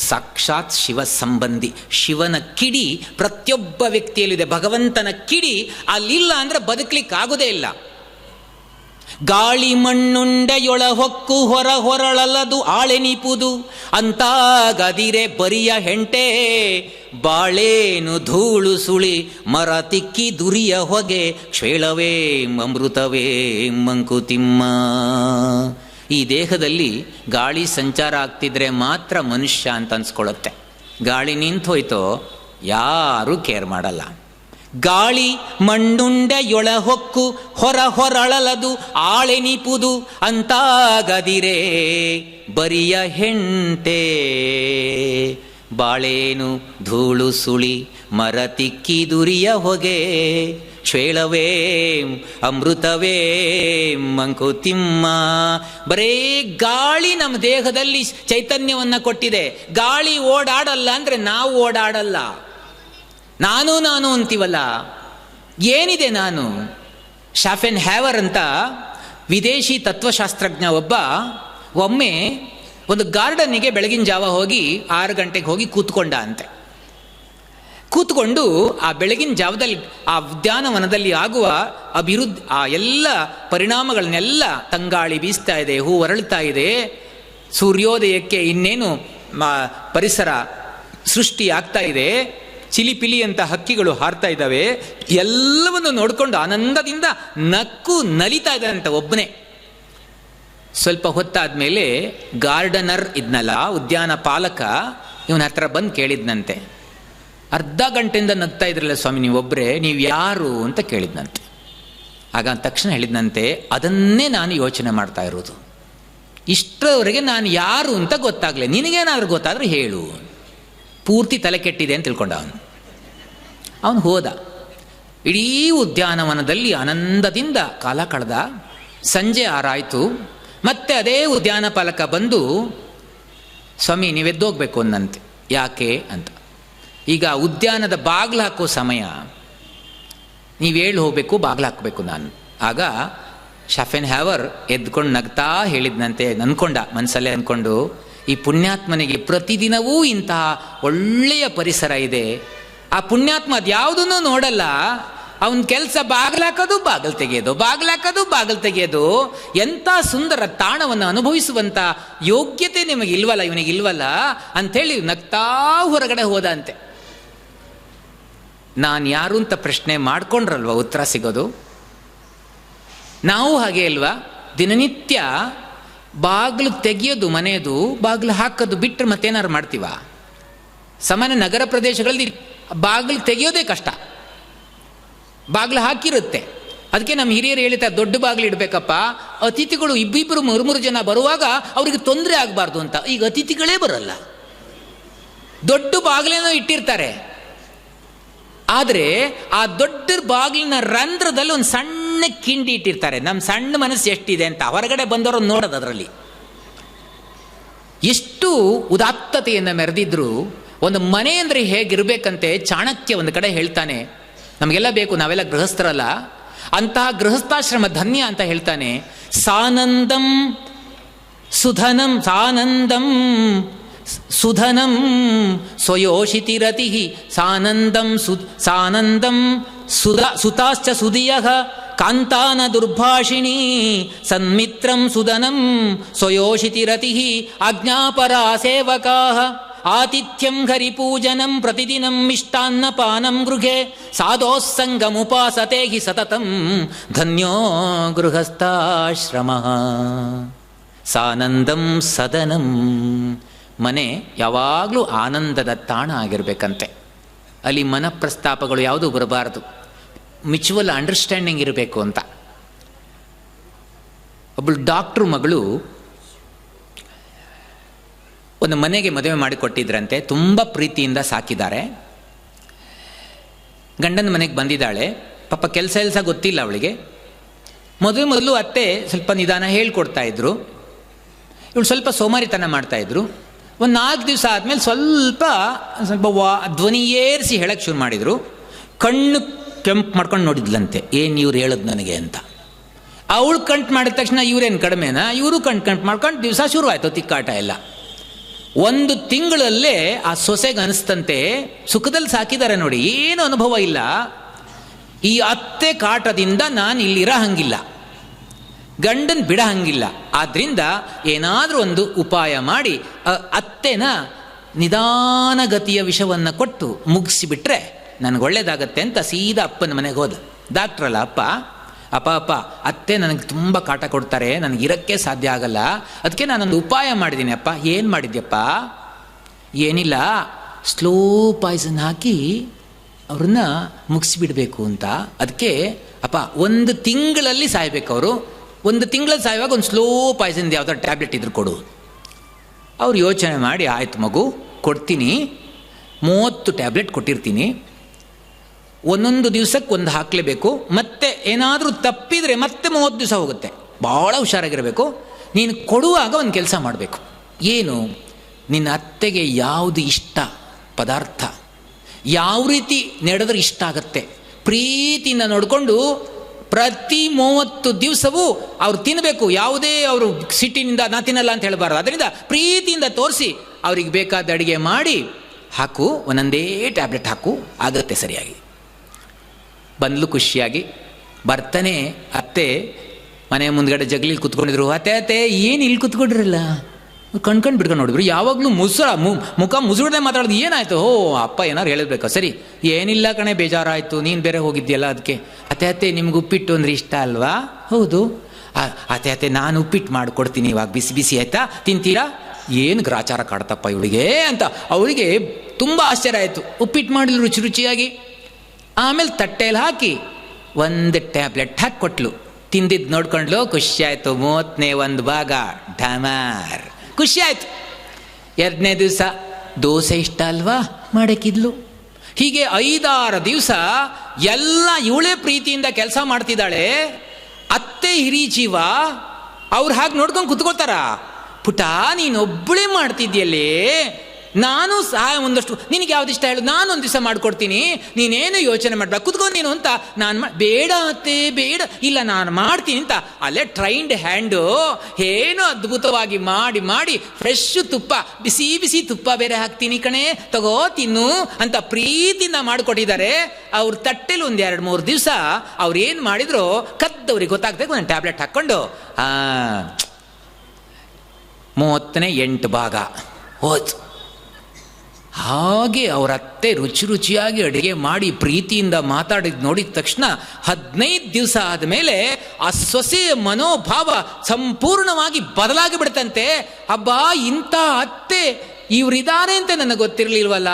ಸಾಕ್ಷಾತ್ ಶಿವ ಸಂಬಂಧಿ. ಶಿವನ ಕಿಡಿ ಪ್ರತಿಯೊಬ್ಬ ವ್ಯಕ್ತಿಯಲ್ಲಿದೆ. ಭಗವಂತನ ಕಿಡಿ ಅಲ್ಲಿಲ್ಲ ಅಂದರೆ ಬದುಕಲಿಕ್ಕಾಗೋದೇ ಇಲ್ಲ. ಗಾಳಿ ಮಣ್ಣುಂಡೆಯೊಳ ಹೊಕ್ಕು ಹೊರಳಲದು ಆಳೆನಿಪುದು ಅಂತಾಗದಿರೆ ಬರಿಯ ಹೆಂಟೆ ಬಾಳೇನು ಧೂಳು ಸುಳಿ ಮರ ತಿಕ್ಕಿ ದುರಿಯ ಹೊಗೆ ಕ್ಷೇಳವೇ ಅಮೃತವೇ ಮಂಕುತಿಮ್ಮ. ಈ ದೇಹದಲ್ಲಿ ಗಾಳಿ ಸಂಚಾರ ಆಗ್ತಿದ್ರೆ ಮಾತ್ರ ಮನುಷ್ಯ ಅಂತ ಅನ್ಸ್ಕೊಳ್ಳುತ್ತೆ. ಗಾಳಿ ನಿಂತೋಯ್ತೋ ಯಾರೂ ಕೇರ್ ಮಾಡಲ್ಲ. ಗಾಳಿ ಮಣ್ಣುಂಡೆಯೊಳ ಹೊಕ್ಕು ಹೊರಳಲದು ಆಳೆನಿಪುದು ಅಂತಾಗದಿರೆ ಬರಿಯ ಹೆಂಟೆ ಬಾಳೇನು ಧೂಳು ಸುಳಿ ಮರ ತಿಕ್ಕಿ ದುರಿಯ ಹೊಗೆ ಕ್ಷೇಳವೇ ಅಮೃತವೇ ಮಂಕುತಿಮ್ಮ. ಬರೇ ಗಾಳಿ ನಮ್ಮ ದೇಹದಲ್ಲಿ ಚೈತನ್ಯವನ್ನು ಕೊಟ್ಟಿದೆ. ಗಾಳಿ ಓಡಾಡಲ್ಲ ಅಂದರೆ ನಾವು ಓಡಾಡಲ್ಲ. ನಾನು ಅಂತೀವಲ್ಲ, ಏನಿದೆ ನಾನು? ಶಾಫೆನ್ ಹ್ಯಾವರ್ ಅಂತ ವಿದೇಶಿ ತತ್ವಶಾಸ್ತ್ರಜ್ಞ ಒಮ್ಮೆ ಒಂದು ಗಾರ್ಡನ್ನಿಗೆ ಬೆಳಗಿನ ಜಾವ ಹೋಗಿ 6 ಗಂಟೆಗೆ ಹೋಗಿ ಕೂತ್ಕೊಂಡ ಅಂತೆ. ಕೂತ್ಕೊಂಡು ಆ ಬೆಳಗಿನ ಜಾವದಲ್ಲಿ ಆ ಉದ್ಯಾನವನದಲ್ಲಿ ಆಗುವ ಅಭಿವೃದ್ಧಿ, ಆ ಎಲ್ಲ ಪರಿಣಾಮಗಳನ್ನೆಲ್ಲ, ತಂಗಾಳಿ ಬೀಸ್ತಾ ಇದೆ, ಹೂ ಅರಳ್ತಾ ಇದೆ, ಸೂರ್ಯೋದಯಕ್ಕೆ ಇನ್ನೇನು ಪರಿಸರ ಸೃಷ್ಟಿ ಆಗ್ತಾ ಇದೆ, ಚಿಲಿಪಿಲಿ ಅಂತ ಹಕ್ಕಿಗಳು ಹಾರ್ತಾ ಇದ್ದಾವೆ, ಎಲ್ಲವನ್ನು ನೋಡಿಕೊಂಡು ಆನಂದದಿಂದ ನಕ್ಕು ನಲಿತಾ ಇದ್ದಾನಂತ ಒಬ್ಬನೇ. ಸ್ವಲ್ಪ ಹೊತ್ತಾದ್ಮೇಲೆ ಗಾರ್ಡನರ್ ಇದ್ನಲ್ಲ, ಉದ್ಯಾನ ಪಾಲಕ, ಇವನ ಹತ್ರ ಬಂದು ಕೇಳಿದ್ನಂತೆ, ಅರ್ಧ ಗಂಟೆಯಿಂದ ನಗ್ತಾ ಇದ್ರಲ್ಲ ಸ್ವಾಮಿ ನೀವೊಬ್ಬರೇ, ನೀವು ಯಾರು ಅಂತ ಕೇಳಿದ್ನಂತೆ. ಆಗ ತಕ್ಷಣ ಹೇಳಿದ್ನಂತೆ, ಅದನ್ನೇ ನಾನು ಯೋಚನೆ ಮಾಡ್ತಾ ಇರೋದು. ಇಷ್ಟರವರೆಗೆ ನಾನು ಯಾರು ಅಂತ ಗೊತ್ತಾಗಲಿ, ನಿನಗೇನಾದ್ರೂ ಗೊತ್ತಾದ್ರೆ ಹೇಳು. ಪೂರ್ತಿ ತಲೆ ಕೆಟ್ಟಿದೆ ಅಂತ ತಿಳ್ಕೊಂಡ ಅವನು ಹೋದ. ಇಡೀ ಉದ್ಯಾನವನದಲ್ಲಿ ಆನಂದದಿಂದ ಕಾಲ ಕಳೆದ. ಸಂಜೆ ಆರಾಯಿತು. ಮತ್ತೆ ಅದೇ ಉದ್ಯಾನ ಪಾಲಕ ಬಂದು, ಸ್ವಾಮಿ ನೀವೆದ್ದೋಗ್ಬೇಕು ಅನ್ನಂತೆ. ಯಾಕೆ ಅಂತ. ಈಗ ಉದ್ಯಾನದ ಬಾಗಿಲು ಹಾಕೋ ಸಮಯ, ನೀವೇಳು ಹೋಗಬೇಕು, ಬಾಗಿಲು ಹಾಕಬೇಕು ನಾನು. ಆಗ ಶಾಫೆನ್ ಹ್ಯಾವರ್ ಎದ್ಕೊಂಡು ನಗ್ತಾ ಹೇಳಿದ್ನಂತೆ, ಅನ್ಕೊಂಡ ಮನಸ್ಸಲ್ಲೇ ಅಂದ್ಕೊಂಡು, ಈ ಪುಣ್ಯಾತ್ಮನಿಗೆ ಪ್ರತಿದಿನವೂ ಇಂತಹ ಒಳ್ಳೆಯ ಪರಿಸರ ಇದೆ. ಆ ಪುಣ್ಯಾತ್ಮ ಅದ್ಯಾವುದನ್ನು ನೋಡಲ್ಲ. ಅವನ ಕೆಲಸ ಬಾಗಿಲಾಕೋದು, ಬಾಗಿಲು ತೆಗೆಯೋದು, ಬಾಗಿಲಾಕೋದು, ಬಾಗಿಲು ತೆಗೆಯೋದು. ಎಂಥ ಸುಂದರ ತಾಣವನ್ನು ಅನುಭವಿಸುವಂಥ ಯೋಗ್ಯತೆ ನಿಮಗಿಲ್ವಲ್ಲ, ಇವನಿಗಿಲ್ವಲ್ಲ ಅಂಥೇಳಿ ನಗ್ತಾ ಹೊರಗಡೆ ಹೋದ ಅಂತೆ. ನಾನು ಯಾರು ಅಂತ ಪ್ರಶ್ನೆ ಮಾಡ್ಕೊಂಡ್ರಲ್ವ ಉತ್ತರ ಸಿಗೋದು. ನಾವು ಹಾಗೆ ಅಲ್ವಾ, ದಿನನಿತ್ಯ ಬಾಗಿಲು ತೆಗೆಯೋದು ಮನೆಯದು, ಬಾಗಿಲು ಹಾಕೋದು ಬಿಟ್ಟರೆ ಮತ್ತೇನಾರು ಮಾಡ್ತೀವ? ಸಾಮಾನ್ಯ ನಗರ ಪ್ರದೇಶಗಳಲ್ಲಿ ಬಾಗಿಲು ತೆಗೆಯೋದೇ ಕಷ್ಟ, ಬಾಗಿಲು ಹಾಕಿರುತ್ತೆ. ಅದಕ್ಕೆ ನಮ್ಮ ಹಿರಿಯರು ಹೇಳ್ತಾರೆ, ದೊಡ್ಡ ಬಾಗಿಲು ಇಡಬೇಕಪ್ಪ, ಅತಿಥಿಗಳು ಇಬ್ಬಿಬ್ಬರು 3 ಜನ ಬರುವಾಗ ಅವ್ರಿಗೆ ತೊಂದರೆ ಆಗಬಾರ್ದು ಅಂತ. ಈಗ ಅತಿಥಿಗಳೇ ಬರಲ್ಲ, ದೊಡ್ಡ ಬಾಗಿಲೇನೋ ಇಟ್ಟಿರ್ತಾರೆ. ಆದರೆ ಆ ದೊಡ್ಡ ಬಾಗಿಲಿನ ರಂಧ್ರದಲ್ಲಿ ಒಂದು ಸಣ್ಣ ಕಿಂಡಿ ಇಟ್ಟಿರ್ತಾರೆ. ನಮ್ಮ ಸಣ್ಣ ಮನಸ್ಸು ಎಷ್ಟಿದೆ ಅಂತ ಹೊರಗಡೆ ಬಂದವರು ನೋಡೋದು. ಅದರಲ್ಲಿ ಎಷ್ಟು ಉದಾತ್ತತೆಯನ್ನು ಮೆರೆದಿದ್ರು. ಒಂದು ಮನೆ ಅಂದರೆ ಹೇಗಿರಬೇಕಂತೆ ಚಾಣಕ್ಯ ಒಂದು ಕಡೆ ಹೇಳ್ತಾನೆ. ನಮಗೆಲ್ಲ ಬೇಕು, ನಾವೆಲ್ಲ ಗೃಹಸ್ಥರಲ್ಲ, ಅಂತಹ ಗೃಹಸ್ಥಾಶ್ರಮ ಧನ್ಯ ಅಂತ ಹೇಳ್ತಾನೆ. ಸಾನಂದಂ ಸುಧನಂ, ಸಾನಂದಂ ಸುಧನಂ ಸ್ವಯೋಷಿತಿರತಿ ಸಾನಂದಂ ಸಾನಂದಂ ಸುತಾಶ್ಚ ಸುಧಿಯಃ ಕಾಂತಾನ ದುರ್ಭಾಷಿಣೀ ಸನ್ಮಿತ್ರಂ ಸುಧನಂ ಸ್ವಯೋಷಿತಿರತಿ ಆಜ್ಞಾಪರಾ ಸೇವಕಾಃ ಆತಿಥ್ಯಂ ಹರಿಪೂಜನಂ ಪ್ರತಿದಿನಂ ಮಿಷ್ಟಾನ್ನಪಾನಂ ಗೃಹೆ ಸಾಧೋಸ್ಸಂಗಮುಪಾಸತೆ ಹಿ ಸತತಂ ಧನ್ಯೋ ಗೃಹಸ್ಥಾಶ್ರಮಃ. ಸಾನಂದಂ ಸದನಂ, ಮನೆ ಯಾವಾಗಲೂ ಆನಂದದ ತಾಣ ಆಗಿರಬೇಕಂತೆ. ಅಲ್ಲಿ ಮನಃಪ್ರಸ್ತಾಪಗಳು ಯಾವುದೂ ಬರಬಾರದು. ಮ್ಯೂಚುವಲ್ ಅಂಡರ್ಸ್ಟ್ಯಾಂಡಿಂಗ್ ಇರಬೇಕು ಅಂತ. ಒಬ್ಬಳು ಡಾಕ್ಟ್ರು ಮಗಳು ಒಂದು ಮನೆಗೆ ಮದುವೆ ಮಾಡಿಕೊಟ್ಟಿದ್ರಂತೆ. ತುಂಬ ಪ್ರೀತಿಯಿಂದ ಸಾಕಿದ್ದಾರೆ. ಗಂಡನ ಮನೆಗೆ ಬಂದಿದ್ದಾಳೆ. ಪಾಪ ಕೆಲಸ ಗೊತ್ತಿಲ್ಲ ಅವಳಿಗೆ. ಮೊದಲು ಅತ್ತೆ ಸ್ವಲ್ಪ ನಿಧಾನ ಹೇಳ್ಕೊಡ್ತಾ ಇದ್ರು. ಇವಳು ಸ್ವಲ್ಪ ಸೋಮಾರಿತನ ಮಾಡ್ತಾಯಿದ್ರು. ಒಂದು 4 ದಿವಸ ಆದಮೇಲೆ ಸ್ವಲ್ಪ ಧ್ವನಿ ಏರಿಸಿ ಹೇಳಕ್ಕೆ ಶುರು ಮಾಡಿದರು. ಕಣ್ಣು ಕೆಂಪು ಮಾಡ್ಕೊಂಡು ನೋಡಿದ್ಲಂತೆ, ಏನು ಇವ್ರು ಹೇಳೋದು ನನಗೆ ಅಂತ. ಅವಳು ಕಂಟು ಮಾಡಿದ ತಕ್ಷಣ ಇವರೇನು ಕಡಿಮೆನಾ, ಇವರು ಕಂಟು ಮಾಡ್ಕೊಂಡು ದಿವಸ ಶುರುವಾಯಿತು ತಿಕ್ಕಾಟ ಎಲ್ಲ. 1 ತಿಂಗಳಲ್ಲೇ ಆ ಸೊಸೆಗೆ ಅನಿಸ್ತಂತೆ, ಸುಖದಲ್ಲಿ ಸಾಕಿದ್ದಾರೆ ನೋಡಿ, ಏನು ಅನುಭವ ಇಲ್ಲ, ಈ ಅತ್ತೆ ಕಾಟದಿಂದ ನಾನು ಇಲ್ಲಿರೋ ಹಂಗಿಲ್ಲ, ಗಂಡನ್ ಬಿಡ ಹಂಗಿಲ್ಲ. ಆದ್ದರಿಂದ ಏನಾದರೂ ಒಂದು ಉಪಾಯ ಮಾಡಿ ಅತ್ತೆನ ನಿಧಾನಗತಿಯ ವಿಷವನ್ನು ಕೊಟ್ಟು ಮುಗಿಸಿಬಿಟ್ರೆ ನನಗೆ ಒಳ್ಳೇದಾಗತ್ತೆ ಅಂತ ಸೀದಾ ಅಪ್ಪನ ಮನೆಗೆ ಹೋದ. ಡಾಕ್ಟ್ರಲ್ಲ ಅಪ್ಪ ಅತ್ತೆ ನನಗೆ ತುಂಬ ಕಾಟ ಕೊಡ್ತಾರೆ, ನನಗಿರೋಕ್ಕೆ ಸಾಧ್ಯ ಆಗಲ್ಲ, ಅದಕ್ಕೆ ನಾನೊಂದು ಉಪಾಯ ಮಾಡಿದ್ದೀನಿ ಅಪ್ಪ. ಏನು ಮಾಡಿದ್ಯಪ್ಪ? ಏನಿಲ್ಲ, ಸ್ಲೋ ಪಾಯ್ಸನ್ ಹಾಕಿ ಅವ್ರನ್ನ ಮುಗಿಸಿಬಿಡಬೇಕು ಅಂತ. ಅದಕ್ಕೆ ಅಪ್ಪ 1 ತಿಂಗಳಲ್ಲಿ ಸಾಯ್ಬೇಕು ಅವರು, 1 ತಿಂಗಳಲ್ಲಿ ಸಾಯುವಾಗ ಒಂದು ಸ್ಲೋ ಪಾಯ್ಸನ್ದು ಯಾವುದೋ ಟ್ಯಾಬ್ಲೆಟ್ ಇದ್ರು ಕೊಡು. ಅವ್ರು ಯೋಚನೆ ಮಾಡಿ, ಆಯ್ತು ಮಗು ಕೊಡ್ತೀನಿ, 30 ಟ್ಯಾಬ್ಲೆಟ್ ಕೊಟ್ಟಿರ್ತೀನಿ, ಒಂದೊಂದು ದಿವಸಕ್ಕೆ 1 ಹಾಕಲೇಬೇಕು, ಮತ್ತೆ ಏನಾದರೂ ತಪ್ಪಿದರೆ ಮತ್ತೆ 30 ದಿವಸ ಹೋಗುತ್ತೆ, ಭಾಳ ಹುಷಾರಾಗಿರಬೇಕು. ನೀನು ಕೊಡುವಾಗ ಒಂದು ಕೆಲಸ ಮಾಡಬೇಕು. ಏನು? ನಿನ್ನ ಅತ್ತೆಗೆ ಯಾವುದು ಇಷ್ಟ ಪದಾರ್ಥ, ಯಾವ ರೀತಿ ನಡೆದ್ರೆ ಇಷ್ಟ ಆಗತ್ತೆ, ಪ್ರೀತಿಯಿಂದ ನೋಡಿಕೊಂಡು ಪ್ರತಿ 30 ದಿವಸವೂ ಅವ್ರು ತಿನ್ನಬೇಕು. ಯಾವುದೇ ಅವರು ಸಿಟ್ಟಿನಿಂದ ನಾ ತಿನ್ನಲ್ಲ ಅಂತ ಹೇಳಬಾರ್ದು. ಅದರಿಂದ ಪ್ರೀತಿಯಿಂದ ತೋರಿಸಿ ಅವ್ರಿಗೆ ಬೇಕಾದ ಅಡುಗೆ ಮಾಡಿ ಹಾಕು, ಒಂದೊಂದೇ ಟ್ಯಾಬ್ಲೆಟ್ ಹಾಕು, ಆಗತ್ತೆ ಸರಿಯಾಗಿ. ಬಂದ್ಲು ಖುಷಿಯಾಗಿ. ಬರ್ತಾನೆ ಅತ್ತೆ ಮನೆ ಮುಂದ್ಗಡೆ ಜಗಲಿ ಕೂತ್ಕೊಂಡಿದ್ರು. ಅತ್ತೆ ಏನು ಇಲ್ಲಿ ಕೂತ್ಕೊಂಡ್ರಲ್ಲ, ಕಣ್ಕಂಡು ಬಿಡ್ಕೊಂಡು ನೋಡಿದ್ರು. ಯಾವಾಗಲೂ ಮುಖ ಮುಸುಳದೆ ಮಾತಾಡೋದು. ಏನಾಯ್ತು? ಅಪ್ಪ ಏನಾರು ಹೇಳಿರ್ಬೇಕು. ಸರಿ, ಏನಿಲ್ಲ ಕಣೆ, ಬೇಜಾರಾಯಿತು, ನೀನು ಬೇರೆ ಹೋಗಿದ್ಯಲ್ಲ ಅದಕ್ಕೆ. ಅತ್ತೆ ನಿಮ್ಗೆ ಉಪ್ಪಿಟ್ಟು ಅಂದರೆ ಇಷ್ಟ ಅಲ್ವಾ? ಹೌದು. ಅತ್ತೆ ನಾನು ಉಪ್ಪಿಟ್ಟು ಮಾಡಿಕೊಡ್ತೀನಿ, ಇವಾಗ ಬಿಸಿ ಬಿಸಿ ಆಯ್ತಾ, ತಿಂತೀರಾ? ಏನು ಗ್ರಾಚಾರ ಕಾಡ್ತಪ್ಪ ಇವಳಿಗೆ ಅಂತ ಅವಳಿಗೆ ತುಂಬ ಆಶ್ಚರ್ಯ ಆಯಿತು. ಉಪ್ಪಿಟ್ಟು ಮಾಡಿದ್ರು ರುಚಿ ರುಚಿಯಾಗಿ. ಆಮೇಲೆ ತಟ್ಟೆಯಲ್ಲಿ ಹಾಕಿ 1 ಟ್ಯಾಬ್ಲೆಟ್ ಹಾಕಿ ಕೊಟ್ಲು. ತಿಂದಿದ್ದು ನೋಡ್ಕೊಂಡ್ಲು, ಖುಷಿ ಆಯಿತು. 30ನೇ 1 ಭಾಗ ಢಮಾರ್, ಖುಷಿ ಆಯಿತು. 2ನೇ ದಿವಸ ದೋಸೆ ಇಷ್ಟ ಅಲ್ವಾ, ಮಾಡಕ್ಕಿದ್ಲು. ಹೀಗೆ 5-6 ದಿವಸ ಎಲ್ಲ ಇವಳೇ ಪ್ರೀತಿಯಿಂದ ಕೆಲಸ ಮಾಡ್ತಿದ್ದಾಳೆ. ಅತ್ತೆ ಹಿರಿ ಜೀವ ಅವ್ರು ಹಾಗೆ ನೋಡ್ಕೊಂಡು ಕುತ್ಕೋತಾರ. ಪುಟ ನೀನೊಬ್ಬಳೇ ಮಾಡ್ತಿದ್ಯಲ್ಲೇ, ನಾನು ಸಹ ಒಂದಷ್ಟು ನಿನಗೆ ಯಾವ್ದು ಇಷ್ಟ ಹೇಳು, ನಾನೊಂದು ದಿವಸ ಮಾಡಿಕೊಡ್ತೀನಿ, ನೀನೇನು ಯೋಚನೆ ಮಾಡಬೇಡ, ಕುತ್ಕೊ ನೀನು ಅಂತ. ನಾನು ಬೇಡ ಅತ್ತೆ ಬೇಡ, ಇಲ್ಲ ನಾನು ಮಾಡ್ತೀನಿ ಅಂತ ಅಲ್ಲೇ ಟ್ರೈನ್ಡ್ ಹ್ಯಾಂಡು ಏನು ಅದ್ಭುತವಾಗಿ ಮಾಡಿ ಮಾಡಿ ಫ್ರೆಶ್ ತುಪ್ಪ, ಬಿಸಿ ಬಿಸಿ ತುಪ್ಪ ಬೇರೆ ಹಾಕ್ತೀನಿ ಕಣೆ, ತಗೋ ತಿನ್ನು ಅಂತ ಪ್ರೀತಿಯಿಂದ ಮಾಡಿಕೊಟ್ಟಿದ್ದಾರೆ. ಅವ್ರ ತಟ್ಟೆಲಿ 1-2-3 ದಿವಸ ಅವ್ರು ಏನು ಮಾಡಿದ್ರು ಕದ್ದವ್ರಿಗೆ ಗೊತ್ತಾಗ್ಬೇಕು. ಒಂದು ಟ್ಯಾಬ್ಲೆಟ್ ಹಾಕ್ಕೊಂಡು 38ನೇ ಭಾಗ ಹೋಯ್ತು. ಹಾಗೆ ಅವರ ಅತ್ತೆ ರುಚಿ ರುಚಿಯಾಗಿ ಅಡುಗೆ ಮಾಡಿ ಪ್ರೀತಿಯಿಂದ ಮಾತಾಡಿದ್ ನೋಡಿದ ತಕ್ಷಣ 15 ದಿವಸ ಆದಮೇಲೆ ಆ ಸೊಸೆಯ ಮನೋಭಾವ ಸಂಪೂರ್ಣವಾಗಿ ಬದಲಾಗಿ ಬಿಡ್ತಂತೆ. ಅಬ್ಬಾ, ಇಂಥ ಅತ್ತೆ ಇವರಿದ್ದಾರೆ ಅಂತ ನನಗೆ ಗೊತ್ತಿರಲಿಲ್ವಲ್ಲ,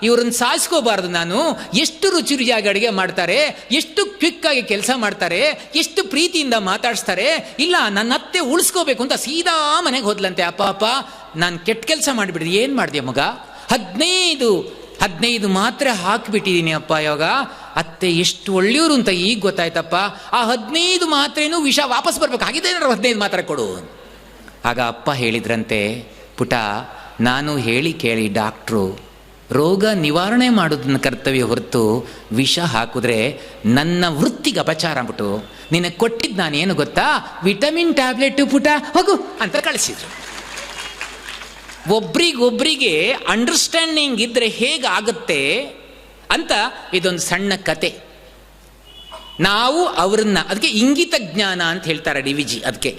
ಇವ್ರನ್ನ ಸಾಯಿಸ್ಕೋಬಾರ್ದು ನಾನು. ಎಷ್ಟು ರುಚಿ ರುಚಿಯಾಗಿ ಅಡುಗೆ ಮಾಡ್ತಾರೆ, ಎಷ್ಟು ಕ್ವಿಕ್ಕಾಗಿ ಕೆಲಸ ಮಾಡ್ತಾರೆ, ಎಷ್ಟು ಪ್ರೀತಿಯಿಂದ ಮಾತಾಡಿಸ್ತಾರೆ. ಇಲ್ಲ, ನನ್ನ ಅತ್ತೆ ಉಳಿಸ್ಕೋಬೇಕು ಅಂತ ಸೀದಾ ಮನೆಗೆ ಹೋದ್ಲಂತೆ. ಅಪ್ಪ ನಾನು ಕೆಟ್ಟ ಕೆಲಸ ಮಾಡಿಬಿಡ್ರಿ. ಏನು ಮಾಡಿದೆ ಮಗ? 15 ಮಾತ್ರ ಹಾಕಿಬಿಟ್ಟಿದ್ದೀನಿ ಅಪ್ಪ. ಇವಾಗ ಅತ್ತೆ ಎಷ್ಟು ಒಳ್ಳೆಯವರು ಅಂತ ಈಗ ಗೊತ್ತಾಯ್ತಪ್ಪ. ಆ 15 ಮಾತ್ರೇನು ವಿಷ ವಾಪಸ್ ಬರ್ಬೇಕು, ಹಾಗಿದ್ದೇ 15 ಮಾತ್ರ ಕೊಡು. ಆಗ ಅಪ್ಪ ಹೇಳಿದ್ರಂತೆ, ಪುಟ ನಾನು ಹೇಳಿ ಕೇಳಿ ಡಾಕ್ಟ್ರು, ರೋಗ ನಿವಾರಣೆ ಮಾಡೋದನ್ನ ಕರ್ತವ್ಯ ಹೊರತು ವಿಷ ಹಾಕಿದ್ರೆ ನನ್ನ ವೃತ್ತಿಗೆ ಅಪಚಾರ ಬಿಟ್ಟು ನಿನಗೆ ಕೊಟ್ಟಿದ್ದು ನಾನೇನು ಗೊತ್ತಾ, ವಿಟಮಿನ್ ಟ್ಯಾಬ್ಲೆಟ್ ಪುಟ ಹೋಗು ಅಂತ ಕಳಿಸಿದ್ರು. ಒಬ್ರಿಗೊಬ್ರಿಗೆ ಅಂಡರ್ಸ್ಟ್ಯಾಂಡಿಂಗ್ ಇದ್ರೆ ಹೇಗಾಗುತ್ತೆ ಅಂತ ಇದೊಂದು ಸಣ್ಣ ಕತೆ. ನಾವು ಅವರನ್ನ, ಅದಕ್ಕೆ ಇಂಗಿತ ಜ್ಞಾನ ಅಂತ ಹೇಳ್ತಾರೆ DVG. ಅದಕ್ಕೆ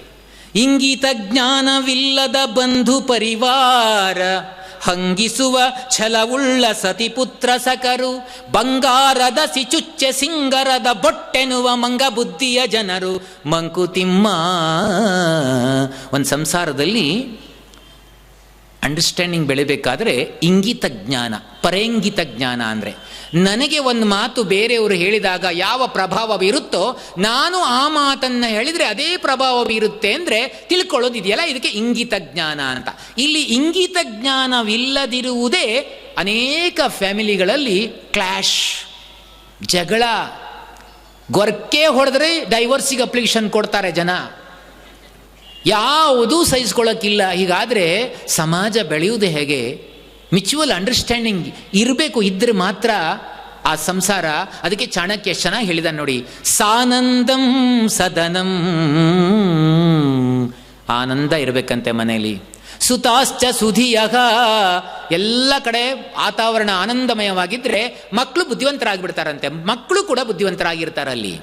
ಇಂಗಿತ ಜ್ಞಾನವಿಲ್ಲದ ಬಂಧು ಪರಿವಾರ, ಹಂಗಿಸುವ ಛಲವುಳ್ಳ ಸತಿಪುತ್ರ ಸಕರು, ಬಂಗಾರದ ಸಿಚುಚ್ಚೆ ಸಿಂಗರದ ಬೊಟ್ಟೆನುವ ಮಂಗ ಬುದ್ಧಿಯ ಜನರು ಮಂಕುತಿಮ್ಮ. ಒಂದು ಸಂಸಾರದಲ್ಲಿ ಅಂಡರ್ಸ್ಟ್ಯಾಂಡಿಂಗ್ ಬೆಳಿಬೇಕಾದ್ರೆ ಇಂಗಿತ ಜ್ಞಾನ, ಪರೇಂಗಿತ ಜ್ಞಾನ ಅಂದರೆ ನನಗೆ ಒಂದು ಮಾತು ಬೇರೆಯವರು ಹೇಳಿದಾಗ ಯಾವ ಪ್ರಭಾವ ಬೀರುತ್ತೋ ನಾನು ಆ ಮಾತನ್ನು ಹೇಳಿದರೆ ಅದೇ ಪ್ರಭಾವ ಬೀರುತ್ತೆ ಅಂದರೆ ತಿಳ್ಕೊಳ್ಳೋದಿದೆಯಲ್ಲ, ಇದಕ್ಕೆ ಇಂಗಿತ ಜ್ಞಾನ ಅಂತ. ಇಲ್ಲಿ ಇಂಗಿತ ಜ್ಞಾನವಿಲ್ಲದಿರುವುದೇ ಅನೇಕ ಫ್ಯಾಮಿಲಿಗಳಲ್ಲಿ ಕ್ಲಾಶ್, ಜಗಳ. ಗೊರಕೆ ಹೊಡೆದ್ರೆ ಡೈವರ್ಸಿಗೆ ಅಪ್ಲಿಕೇಶನ್ ಕೊಡ್ತಾರೆ ಜನ, ಯಾವುದೂ ಸಹಿಸ್ಕೊಳ್ಳೋಕ್ಕಿಲ್ಲ. ಹೀಗಾದರೆ ಸಮಾಜ ಬೆಳೆಯುವುದು ಹೇಗೆ? ಮ್ಯೂಚುವಲ್ ಅಂಡರ್ಸ್ಟ್ಯಾಂಡಿಂಗ್ ಇರಬೇಕು, ಇದ್ರೆ ಮಾತ್ರ ಆ ಸಂಸಾರ. ಅದಕ್ಕೆ ಚಾಣಕ್ಯ ಚೆನ್ನಾಗಿ ಹೇಳಿದ ನೋಡಿ, ಸಾನಂದಂ ಸದನಂ, ಆನಂದ ಇರಬೇಕಂತೆ ಮನೆಯಲ್ಲಿ. ಸುತಾಶ್ಚ ಸುಧಿಯಃ, ಎಲ್ಲ ಕಡೆ ವಾತಾವರಣ ಆನಂದಮಯವಾಗಿದ್ದರೆ ಮಕ್ಕಳು ಬುದ್ಧಿವಂತರಾಗಿಬಿಡ್ತಾರಂತೆ, ಮಕ್ಕಳು ಕೂಡ ಬುದ್ಧಿವಂತರಾಗಿರ್ತಾರಲ್ಲಿ.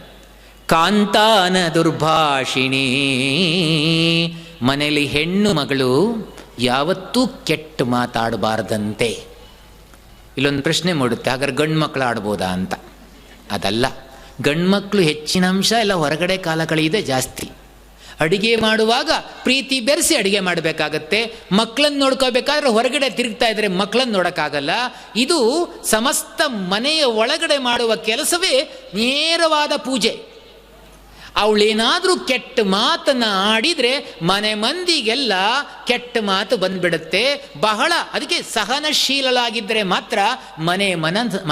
ಕಾಂತಾನ ದುರ್ಭಾಷಿಣಿ, ಮನೆಯಲ್ಲಿ ಹೆಣ್ಣು ಮಗಳು ಯಾವತ್ತೂ ಕೆಟ್ಟ ಮಾತಾಡಬಾರ್ದಂತೆ. ಇಲ್ಲೊಂದು ಪ್ರಶ್ನೆ ಮೂಡುತ್ತೆ, ಹಾಗಾದ್ರೆ ಗಂಡು ಮಕ್ಕಳು ಆಡ್ಬೋದಾ ಅಂತ. ಅದಲ್ಲ, ಗಂಡು ಮಕ್ಕಳು ಹೆಚ್ಚಿನ ಅಂಶ ಎಲ್ಲ ಹೊರಗಡೆ ಕಾಲ ಕಳೆಯುವುದೇ ಜಾಸ್ತಿ. ಅಡಿಗೆ ಮಾಡುವಾಗ ಪ್ರೀತಿ ಬೆರೆಸಿ ಅಡಿಗೆ ಮಾಡಬೇಕಾಗತ್ತೆ. ಮಕ್ಕಳನ್ನು ನೋಡ್ಕೋಬೇಕಾದ್ರೆ ಹೊರಗಡೆ ತಿರುಗ್ತಾ ಇದ್ರೆ ಮಕ್ಕಳನ್ನು ನೋಡೋಕ್ಕಾಗಲ್ಲ. ಇದು ಸಮಸ್ತ ಮನೆಯ ಒಳಗಡೆ ಮಾಡುವ ಕೆಲಸವೇ ನೇರವಾದ ಪೂಜೆ. ಅವಳೇನಾದರೂ ಕೆಟ್ಟ ಮಾತನ್ನು ಆಡಿದರೆ ಮನೆ ಮಂದಿಗೆಲ್ಲ ಕೆಟ್ಟ ಮಾತು ಬಂದ್ಬಿಡುತ್ತೆ ಬಹಳ. ಅದಕ್ಕೆ ಸಹನಶೀಲಳಾಗಿದ್ದರೆ ಮಾತ್ರ ಮನೆ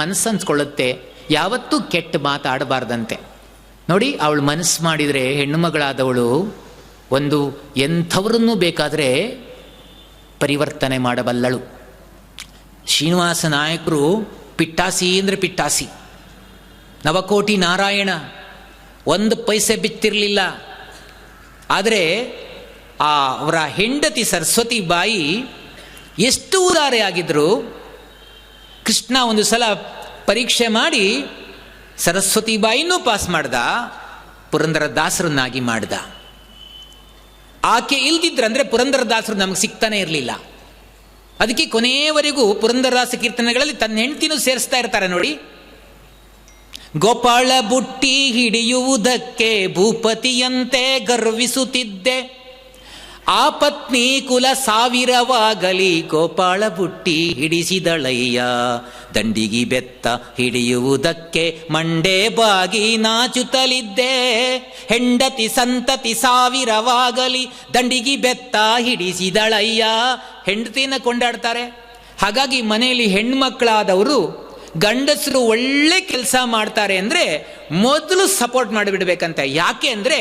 ಮನಸ್ಸನ್ಸ್ಕೊಳ್ಳುತ್ತೆ. ಯಾವತ್ತೂ ಕೆಟ್ಟ ಮಾತಾಡಬಾರ್ದಂತೆ. ನೋಡಿ, ಅವಳು ಮನಸ್ಸು ಮಾಡಿದರೆ ಹೆಣ್ಣು ಮಗಳಾದವಳು ಒಂದು ಎಂಥವ್ರನ್ನೂ ಬೇಕಾದರೆ ಪರಿವರ್ತನೆ ಮಾಡಬಲ್ಲಳು. ಶ್ರೀನಿವಾಸ ನಾಯಕರು ಪಿಟ್ಟಾಸಿ ಅಂದರೆ ಪಿಟ್ಟಾಸಿ, ನವಕೋಟಿ ನಾರಾಯಣ, ಒಂದು ಪೈಸೆ ಬಿತ್ತಿರಲಿಲ್ಲ. ಆದರೆ ಅವರ ಹೆಂಡತಿ ಸರಸ್ವತಿ ಬಾಯಿ ಎಷ್ಟು ಉದಾರೆ ಆಗಿದ್ರು. ಕೃಷ್ಣ ಒಂದು ಸಲ ಪರೀಕ್ಷೆ ಮಾಡಿ ಸರಸ್ವತಿ ಬಾಯಿನೂ ಪಾಸ್ ಮಾಡ್ದ, ಪುರಂದರದಾಸರನ್ನಾಗಿ ಮಾಡ್ದ. ಆಕೆ ಇಲ್ದಿದ್ರಂದ್ರೆ ಪುರಂದರದಾಸರು ನಮಗೆ ಸಿಗ್ತಾನೆ ಇರಲಿಲ್ಲ. ಅದಕ್ಕೆ ಕೊನೆಯವರೆಗೂ ಪುರಂದರದಾಸ ಕೀರ್ತನೆಗಳಲ್ಲಿ ತನ್ನ ಹೆಂಡತಿನೂ ಸೇರಿಸ್ತಾ ಇರ್ತಾರೆ ನೋಡಿ. ಗೋಪಾಳ ಬುಟ್ಟಿ ಹಿಡಿಯುವುದಕ್ಕೆ ಭೂಪತಿಯಂತೆ ಗರ್ವಿಸುತ್ತಿದ್ದೆ, ಆ ಪತ್ನಿ ಕುಲ ಸಾವಿರವಾಗಲಿ ಗೋಪಾಳ ಬುಟ್ಟಿ ಹಿಡಿಸಿದಳಯ್ಯ, ದಂಡಿಗಿ ಬೆತ್ತ ಹಿಡಿಯುವುದಕ್ಕೆ ಮಂಡೆ ಬಾಗಿ ನಾಚುತ್ತಲಿದ್ದೆ, ಹೆಂಡತಿ ಸಂತತಿ ಸಾವಿರವಾಗಲಿ ದಂಡಿಗಿ ಬೆತ್ತ ಹಿಡಿಸಿದಳಯ್ಯ. ಹೆಂಡತಿನ ಕೊಂಡಾಡ್ತಾರೆ. ಹಾಗಾಗಿ ಮನೆಯಲ್ಲಿ ಹೆಣ್ಮಕ್ಕಳಾದವರು ಗಂಡಸರು ಒಳ್ಳೆ ಕೆಲಸ ಮಾಡ್ತಾರೆ ಅಂದರೆ ಮೊದಲು ಸಪೋರ್ಟ್ ಮಾಡಿಬಿಡ್ಬೇಕಂತೆ. ಯಾಕೆ ಅಂದರೆ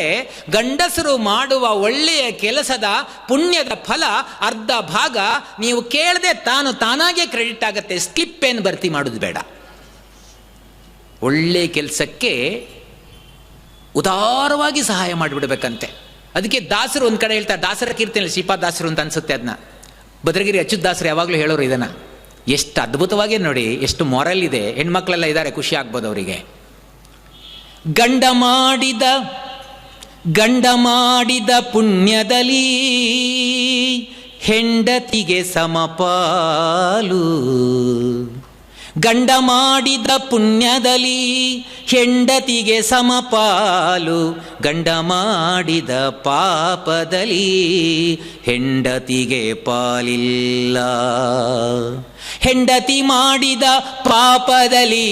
ಗಂಡಸರು ಮಾಡುವ ಒಳ್ಳೆಯ ಕೆಲಸದ ಪುಣ್ಯದ ಫಲ ಅರ್ಧ ಭಾಗ ನೀವು ಕೇಳದೆ ತಾನಾಗೆ ಕ್ರೆಡಿಟ್ ಆಗುತ್ತೆ. ಸ್ಲಿಪ್ ಪೇನ್ ಭರ್ತಿ ಮಾಡೋದು ಬೇಡ. ಒಳ್ಳೆ ಕೆಲಸಕ್ಕೆ ಉದಾರವಾಗಿ ಸಹಾಯ ಮಾಡಿಬಿಡ್ಬೇಕಂತೆ. ಅದಕ್ಕೆ ದಾಸರು ಒಂದು ಕಡೆ ಹೇಳ್ತಾರೆ, ದಾಸರ ಕೀರ್ತನೆ ಶ್ರೀಪಾದ ದಾಸರು ಅಂತ ಅನ್ಸುತ್ತೆ, ಅದನ್ನ ಭದ್ರಗಿರಿ ಅಚ್ಯುತ್ ದಾಸರು ಯಾವಾಗಲೂ ಹೇಳೋರು ಇದನ್ನು. ಎಷ್ಟು ಅದ್ಭುತವಾಗಿ ನೋಡಿ, ಎಷ್ಟು ಮೊರಲ್ ಇದೆ. ಹೆಣ್ಮಕ್ಳೆಲ್ಲ ಇದ್ದಾರೆ, ಖುಷಿ ಆಗ್ಬೋದು ಅವರಿಗೆ. ಗಂಡ ಮಾಡಿದ ಪುಣ್ಯದಲ್ಲಿ ಹೆಂಡತಿಗೆ ಸಮಪಾಲು, ಗಂಡ ಮಾಡಿದ ಪುಣ್ಯದಲ್ಲಿ ಹೆಂಡತಿಗೆ ಸಮಪಾಲು, ಗಂಡ ಮಾಡಿದ ಪಾಪದಲ್ಲಿ ಹೆಂಡತಿಗೆ ಪಾಲಿಲ್ಲ. ಹೆಂಡತಿ ಮಾಡಿದ ಪಾಪದಲ್ಲಿ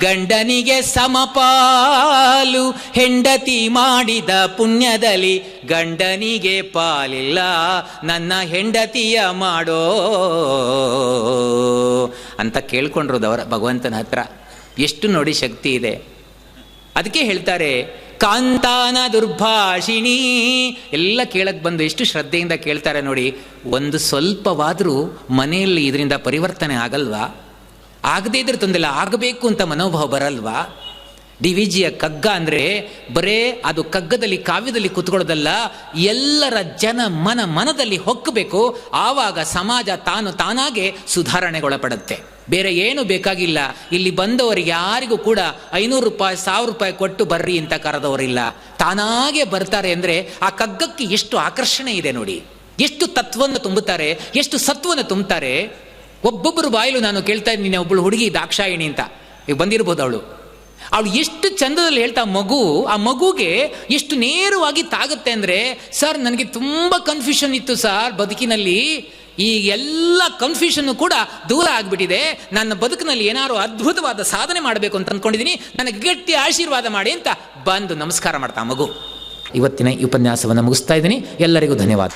ಗಂಡನಿಗೆ ಸಮಪಾಲು, ಹೆಂಡತಿ ಮಾಡಿದ ಪುಣ್ಯದಲ್ಲಿ ಗಂಡನಿಗೆ ಪಾಲಿಲ್ಲ. ನನ್ನ ಹೆಂಡತಿಯ ಮಾಡೋ ಅಂತ ಕೇಳ್ಕೊಂಡ್ರದವರ ಭಗವಂತನ ಹತ್ರ. ಎಷ್ಟು ನೋಡಿ ಶಕ್ತಿ ಇದೆ. ಅದಕ್ಕೆ ಹೇಳ್ತಾರೆ ಕಾಂತಾನ ದುರ್ಭಾಷಿಣಿ. ಎಲ್ಲ ಕೇಳಕ್ಕೆ ಬಂದು ಎಷ್ಟು ಶ್ರದ್ಧೆಯಿಂದ ಕೇಳ್ತಾರೆ ನೋಡಿ. ಒಂದು ಸ್ವಲ್ಪವಾದರೂ ಮನೆಯಲ್ಲಿ ಇದರಿಂದ ಪರಿವರ್ತನೆ ಆಗಲ್ವಾ? ಆಗದೇ ಇದ್ರೆ ತೊಂದರೆ, ಆಗಬೇಕು ಅಂತ ಮನೋಭಾವ ಬರಲ್ವಾ? ಡಿ.ವಿ.ಜಿಯ ಕಗ್ಗ ಅಂದರೆ ಬರೇ ಅದು ಕಗ್ಗದಲ್ಲಿ ಕಾವ್ಯದಲ್ಲಿ ಕೂತ್ಕೊಳ್ಳೋದಲ್ಲ, ಎಲ್ಲರ ಮನದಲ್ಲಿ ಹೊಕ್ಕಬೇಕು. ಆವಾಗ ಸಮಾಜ ತಾನಾಗೆ ಸುಧಾರಣೆಗೊಳಪಡುತ್ತೆ. ಬೇರೆ ಏನು ಬೇಕಾಗಿಲ್ಲ. ಇಲ್ಲಿ ಬಂದವರಿಗೆ ಯಾರಿಗೂ ಕೂಡ 500 ರೂಪಾಯಿ 1000 ರೂಪಾಯಿ ಕೊಟ್ಟು ಬರ್ರಿ ಅಂತ ಕರೆದವರಿಲ್ಲ. ತಾನಾಗೆ ಬರ್ತಾರೆ ಅಂದರೆ ಆ ಕಗ್ಗಕ್ಕೆ ಎಷ್ಟು ಆಕರ್ಷಣೆ ಇದೆ ನೋಡಿ. ಎಷ್ಟು ತತ್ವವನ್ನು ತುಂಬುತ್ತಾರೆ, ಎಷ್ಟು ಸತ್ವವನ್ನು ತುಂಬುತ್ತಾರೆ. ಒಬ್ಬೊಬ್ಬರು ಬಾಯಲು ನಾನು ಕೇಳ್ತಾ ಇದ್ದೀನಿ, ಒಬ್ಬಳು ಹುಡುಗಿ ದಾಕ್ಷಾಯಿಣಿ ಅಂತ, ಈಗ ಬಂದಿರ್ಬೋದು ಅವಳು ಎಷ್ಟು ಚಂದದಲ್ಲಿ ಹೇಳ್ತಾ ಆ ಮಗುಗೆ ಎಷ್ಟು ನೇರವಾಗಿ ತಾಗುತ್ತೆ ಅಂದರೆ, ಸರ್ ನನಗೆ ತುಂಬ ಕನ್ಫ್ಯೂಷನ್ ಇತ್ತು ಸರ್ ಬದುಕಿನಲ್ಲಿ, ಈ ಎಲ್ಲ ಕನ್ಫ್ಯೂಷನ್ನು ಕೂಡ ದೂರ ಆಗಿಬಿಟ್ಟಿದೆ. ನನ್ನ ಬದುಕಿನಲ್ಲಿ ಏನಾದ್ರು ಅದ್ಭುತವಾದ ಸಾಧನೆ ಮಾಡಬೇಕು ಅಂತ ಅಂದ್ಕೊಂಡಿದ್ದೀನಿ, ನನಗೆ ಗಟ್ಟಿ ಆಶೀರ್ವಾದ ಮಾಡಿ ಅಂತ ಬಂದು ನಮಸ್ಕಾರ ಮಾಡ್ತಾ ಮಗು. ಇವತ್ತಿನ ಈ ಉಪನ್ಯಾಸವನ್ನು ಮುಗಿಸ್ತಾ ಇದ್ದೀನಿ. ಎಲ್ಲರಿಗೂ ಧನ್ಯವಾದ.